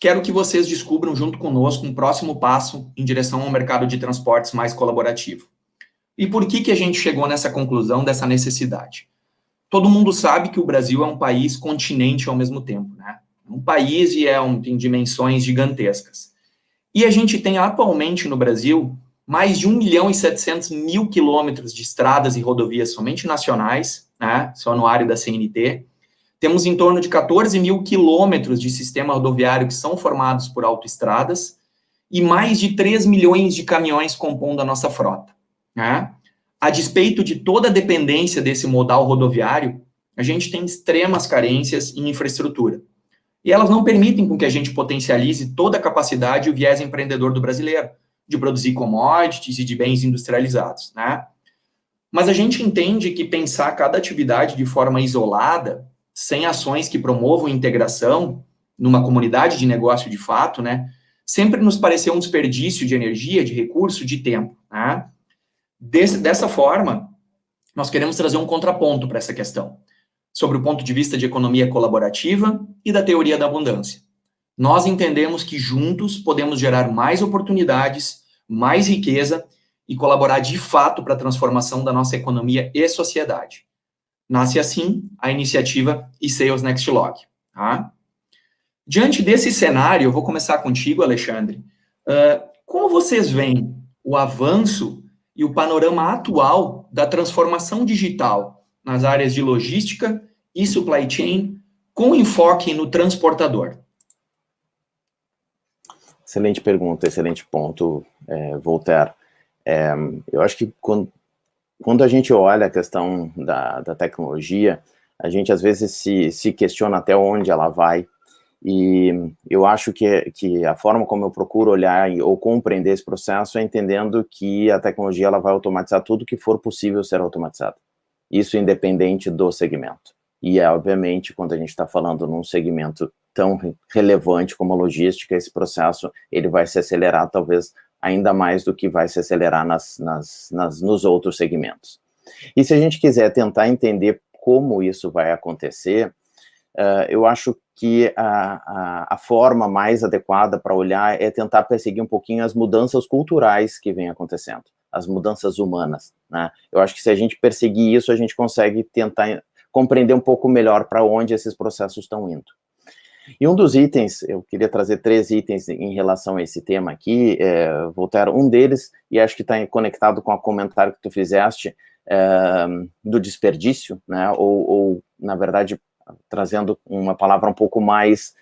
quero que vocês descubram junto conosco um próximo passo em direção a um mercado de transportes mais colaborativo. E por que a gente chegou nessa conclusão, dessa necessidade? Todo mundo sabe que o Brasil é um país continente ao mesmo tempo, né? Um país e tem dimensões gigantescas. E a gente tem atualmente no Brasil mais de 1.700.000 quilômetros de estradas e rodovias somente nacionais, né? Só no área da CNT. Temos em torno de 14 mil quilômetros de sistema rodoviário que são formados por autoestradas e mais de 3 milhões de caminhões compondo a nossa frota, né? A despeito de toda a dependência desse modal rodoviário, a gente tem extremas carências em infraestrutura. E elas não permitem com que a gente potencialize toda a capacidade e o viés empreendedor do brasileiro, de produzir commodities e de bens industrializados, né? Mas a gente entende que pensar cada atividade de forma isolada, sem ações que promovam integração numa comunidade de negócio de fato, né, sempre nos pareceu um desperdício de energia, de recurso, de tempo, né? Dessa forma, nós queremos trazer um contraponto para essa questão, sobre o ponto de vista de economia colaborativa e da teoria da abundância. Nós entendemos que juntos podemos gerar mais oportunidades, mais riqueza e colaborar de fato para a transformação da nossa economia e sociedade. Nasce assim a iniciativa eSales Next Log. Tá? Diante desse cenário, eu vou começar contigo, Alexandre. Como vocês veem o avanço e o panorama atual da transformação digital nas áreas de logística e supply chain, com enfoque no transportador? Excelente pergunta, excelente ponto, Voltaire. Eu acho que quando a gente olha a questão da tecnologia, a gente às vezes se questiona até onde ela vai, e eu acho que a forma como eu procuro olhar ou compreender esse processo é entendendo que a tecnologia ela vai automatizar tudo que for possível ser automatizado. Isso independente do segmento. E, obviamente, quando a gente está falando num segmento tão relevante como a logística, esse processo ele vai se acelerar, talvez, ainda mais do que vai se acelerar nos outros segmentos. E se a gente quiser tentar entender como isso vai acontecer, eu acho que a forma mais adequada para olhar é tentar perseguir um pouquinho as mudanças culturais que vêm acontecendo, as mudanças humanas, né? Eu acho que se a gente perseguir isso, a gente consegue tentar compreender um pouco melhor para onde esses processos estão indo. E um dos itens, eu queria trazer 3 itens em relação a esse tema aqui, Voltaire, um deles, e acho que está conectado com o comentário que tu fizeste, do desperdício, né, ou na verdade, trazendo uma palavra um pouco mais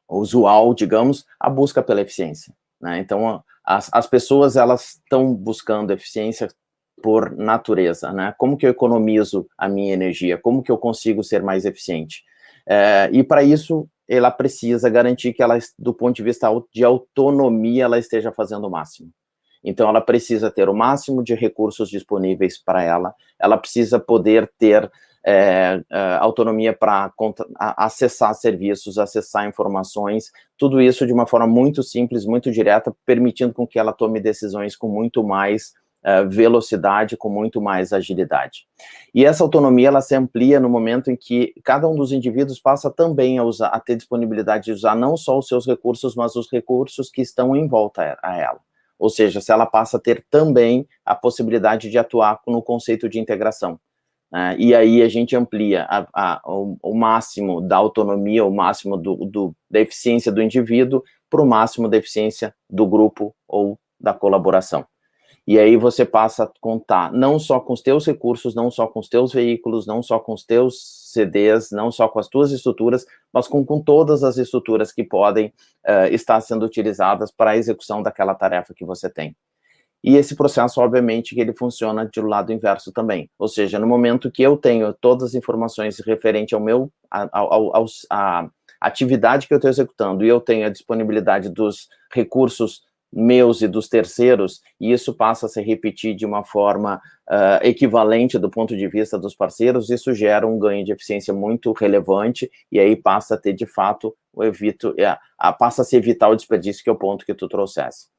usual, digamos, a busca pela eficiência, né? Então, as pessoas, elas estão buscando eficiência por natureza, né? Como que eu economizo a minha energia? Como que eu consigo ser mais eficiente? E para isso, ela precisa garantir que ela, do ponto de vista de autonomia, ela esteja fazendo o máximo. Então, ela precisa ter o máximo de recursos disponíveis para ela precisa poder ter autonomia para acessar serviços, acessar informações, tudo isso de uma forma muito simples, muito direta, permitindo com que ela tome decisões com muito mais velocidade, com muito mais agilidade. E essa autonomia, ela se amplia no momento em que cada um dos indivíduos passa também a ter disponibilidade de usar não só os seus recursos, mas os recursos que estão em volta a ela. Ou seja, se ela passa a ter também a possibilidade de atuar no conceito de integração. E aí a gente amplia o máximo da autonomia, o máximo da eficiência do indivíduo para o máximo da eficiência do grupo ou da colaboração. E aí você passa a contar não só com os teus recursos, não só com os teus veículos, não só com os teus CDs, não só com as tuas estruturas, mas com todas as estruturas que podem estar sendo utilizadas para a execução daquela tarefa que você tem. E esse processo, obviamente, que ele funciona do lado inverso também. Ou seja, no momento que eu tenho todas as informações referente à atividade que eu estou executando e eu tenho a disponibilidade dos recursos meus e dos terceiros, e isso passa a se repetir de uma forma equivalente do ponto de vista dos parceiros, isso gera um ganho de eficiência muito relevante, e aí passa a ter, de fato, passa a se evitar o desperdício, que é o ponto que tu trouxeste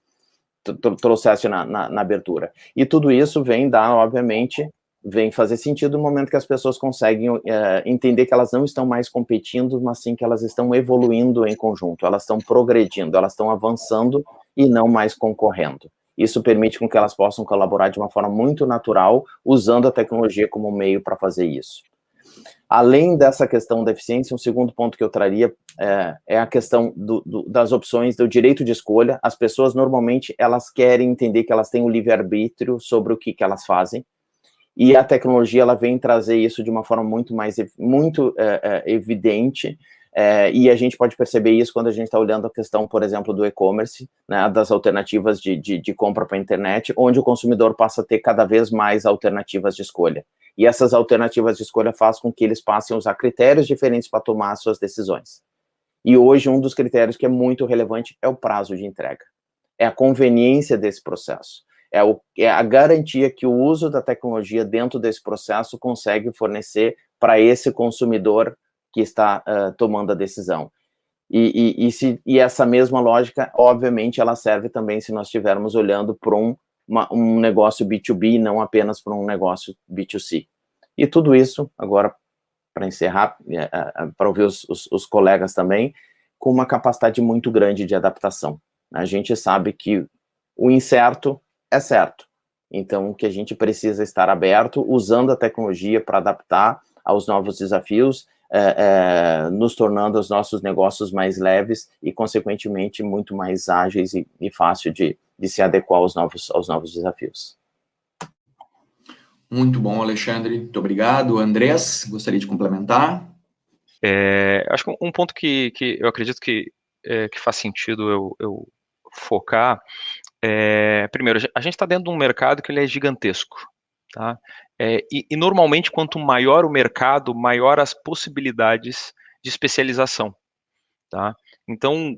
na abertura. E tudo isso vem dar, obviamente, vem fazer sentido no momento que as pessoas conseguem entender que elas não estão mais competindo, mas sim que elas estão evoluindo em conjunto, elas estão progredindo, elas estão avançando e não mais concorrendo. Isso permite com que elas possam colaborar de uma forma muito natural, usando a tecnologia como meio para fazer isso. Além dessa questão da eficiência, um segundo ponto que eu traria é a questão das opções, do direito de escolha. As pessoas, normalmente, elas querem entender que elas têm o livre-arbítrio sobre o que elas fazem, e a tecnologia, ela vem trazer isso de uma forma muito evidente, e a gente pode perceber isso quando a gente está olhando a questão, por exemplo, do e-commerce, né, das alternativas de compra para a internet, onde o consumidor passa a ter cada vez mais alternativas de escolha. E essas alternativas de escolha fazem com que eles passem a usar critérios diferentes para tomar as suas decisões. E hoje, um dos critérios que é muito relevante é o prazo de entrega. É a conveniência desse processo. É a garantia que o uso da tecnologia dentro desse processo consegue fornecer para esse consumidor que está tomando a decisão. E essa mesma lógica, obviamente, ela serve também se nós estivermos olhando para um negócio B2B, não apenas para um negócio B2C. E tudo isso, agora, para encerrar, para ouvir os colegas também, com uma capacidade muito grande de adaptação. A gente sabe que o incerto é certo. Então, que a gente precisa estar aberto, usando a tecnologia para adaptar aos novos desafios, nos tornando os nossos negócios mais leves e, consequentemente, muito mais ágeis e fácil de se adequar aos novos desafios. Muito bom, Alexandre. Muito obrigado. Andrés, gostaria de complementar? Acho que um ponto que eu acredito que faz sentido eu focar primeiro, a gente está dentro de um mercado que ele é gigantesco, tá? E normalmente, quanto maior o mercado, maior as possibilidades de especialização, tá? Então,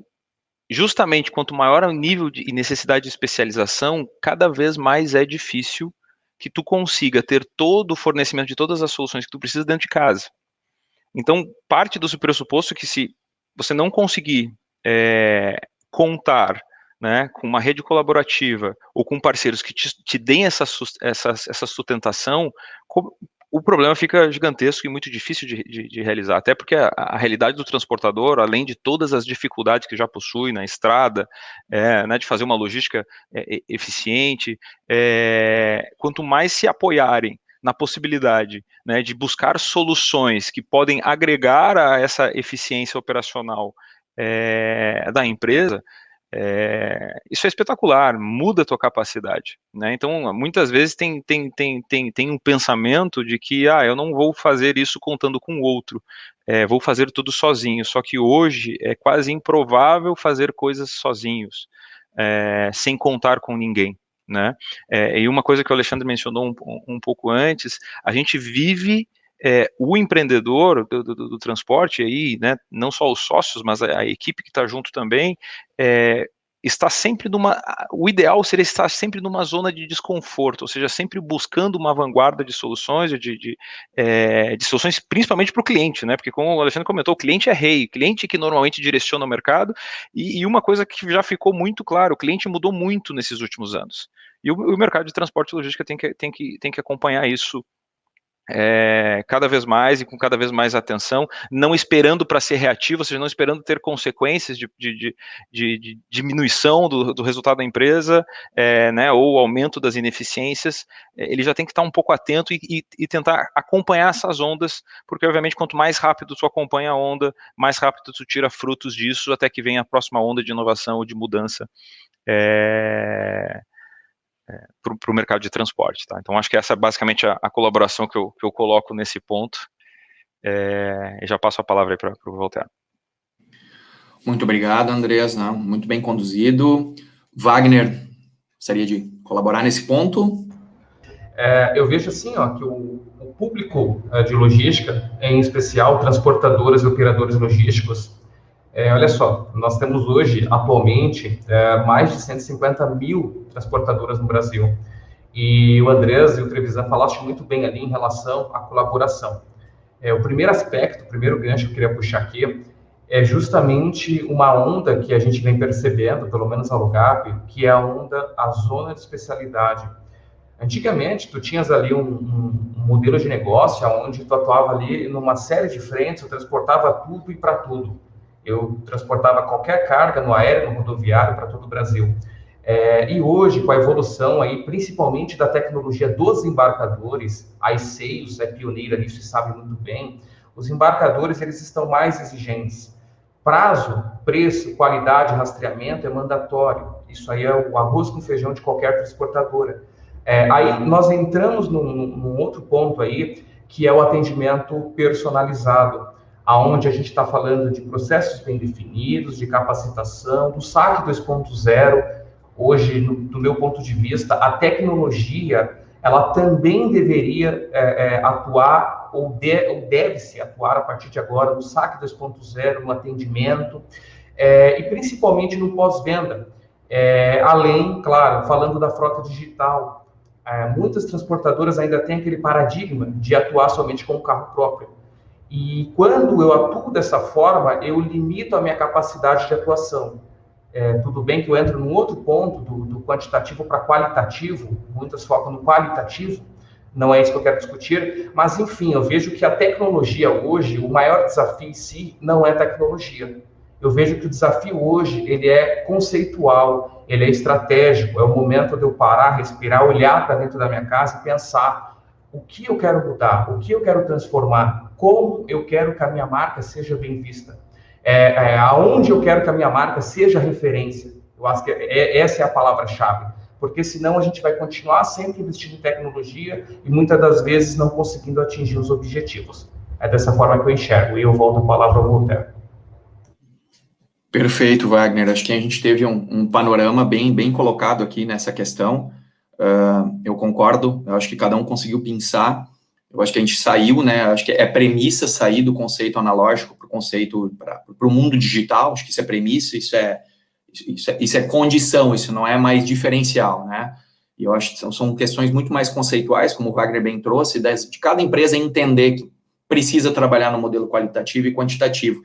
justamente, quanto maior o nível e necessidade de especialização, cada vez mais é difícil que tu consiga ter todo o fornecimento de todas as soluções que tu precisa dentro de casa. Então, parte do pressuposto que se você não conseguir contar, né, com uma rede colaborativa ou com parceiros que te deem essa sustentação, o problema fica gigantesco e muito difícil de realizar, até porque a realidade do transportador, além de todas as dificuldades que já possui na estrada, né, de fazer uma logística eficiente, quanto mais se apoiarem na possibilidade, né, de buscar soluções que podem agregar a essa eficiência operacional da empresa, isso é espetacular, muda a tua capacidade, né? Então, muitas vezes tem um pensamento de que, eu não vou fazer isso contando com o outro, vou fazer tudo sozinho, só que hoje é quase improvável fazer coisas sozinhos, sem contar com ninguém, né? E uma coisa que o Alexandre mencionou um pouco antes, a gente vive o empreendedor do transporte, aí, né, não só os sócios, mas a equipe que está junto também, está sempre o ideal seria estar sempre numa zona de desconforto, ou seja, sempre buscando uma vanguarda de soluções, de soluções principalmente para o cliente, né, porque como o Alexandre comentou, o cliente é rei, o cliente que normalmente direciona o mercado, e uma coisa que já ficou muito claro, o cliente mudou muito nesses últimos anos, e o mercado de transporte e logística tem que acompanhar isso cada vez mais e com cada vez mais atenção, não esperando para ser reativo, ou seja, não esperando ter consequências de diminuição do resultado da empresa, né, ou aumento das ineficiências. Ele já tem que estar um pouco atento e tentar acompanhar essas ondas, porque obviamente quanto mais rápido tu acompanha a onda, mais rápido tu tira frutos disso, até que venha a próxima onda de inovação ou de mudança para o mercado de transporte, tá? Então, acho que essa é basicamente a colaboração que eu coloco nesse ponto. E já passo a palavra aí para o Voltaire. Muito obrigado, Andrés, né? Muito bem conduzido. Wagner, gostaria de colaborar nesse ponto? Eu vejo assim, que o público de logística, em especial transportadoras e operadores logísticos, olha só, nós temos hoje, atualmente, mais de 150 mil transportadoras no Brasil. E o Andrés e o Trevisan falaste muito bem ali em relação à colaboração. O primeiro aspecto, o primeiro gancho que eu queria puxar aqui, é justamente uma onda que a gente vem percebendo, pelo menos a Logap, que é a zona de especialidade. Antigamente, tu tinhas ali um modelo de negócio onde tu atuava ali numa série de frentes, eu transportava tudo e para tudo. Eu transportava qualquer carga no aéreo, no rodoviário, para todo o Brasil. E hoje, com a evolução aí, principalmente da tecnologia dos embarcadores, a ICEIOS é pioneira nisso e sabe muito bem, os embarcadores eles estão mais exigentes. Prazo, preço, qualidade, rastreamento é mandatório. Isso aí é o arroz com feijão de qualquer transportadora. Aí nós entramos num outro ponto aí, que é o atendimento personalizado, aonde a gente está falando de processos bem definidos, de capacitação, do SAC 2.0. Hoje, do meu ponto de vista, a tecnologia, ela também deveria atuar, ou deve-se atuar a partir de agora, no SAC 2.0, no atendimento, e principalmente no pós-venda. Além, claro, falando da frota digital, muitas transportadoras ainda têm aquele paradigma de atuar somente com o carro próprio. E quando eu atuo dessa forma, eu limito a minha capacidade de atuação. Tudo bem que eu entro num outro ponto, do quantitativo para qualitativo, muitas focam no qualitativo, não é isso que eu quero discutir, mas enfim, eu vejo que a tecnologia hoje, o maior desafio em si não é tecnologia. Eu vejo que o desafio hoje, ele é conceitual, ele é estratégico, é o momento de eu parar, respirar, olhar para dentro da minha casa e pensar o que eu quero mudar, o que eu quero transformar, como eu quero que a minha marca seja bem vista, aonde eu quero que a minha marca seja referência. Eu acho que essa é a palavra-chave, porque senão a gente vai continuar sempre investindo em tecnologia e muitas das vezes não conseguindo atingir os objetivos. É dessa forma que eu enxergo, e eu volto a palavra ao Voltaire. Perfeito, Wagner. Acho que a gente teve um panorama bem colocado aqui nessa questão. Eu concordo, eu acho que cada um conseguiu pensar. Eu acho que a gente saiu, né? Acho que é premissa sair do conceito analógico para o conceito, para o mundo digital. Acho que isso é premissa, isso é condição, isso não é mais diferencial, né? E eu acho que são questões muito mais conceituais, como o Wagner bem trouxe, de cada empresa entender que precisa trabalhar no modelo qualitativo e quantitativo.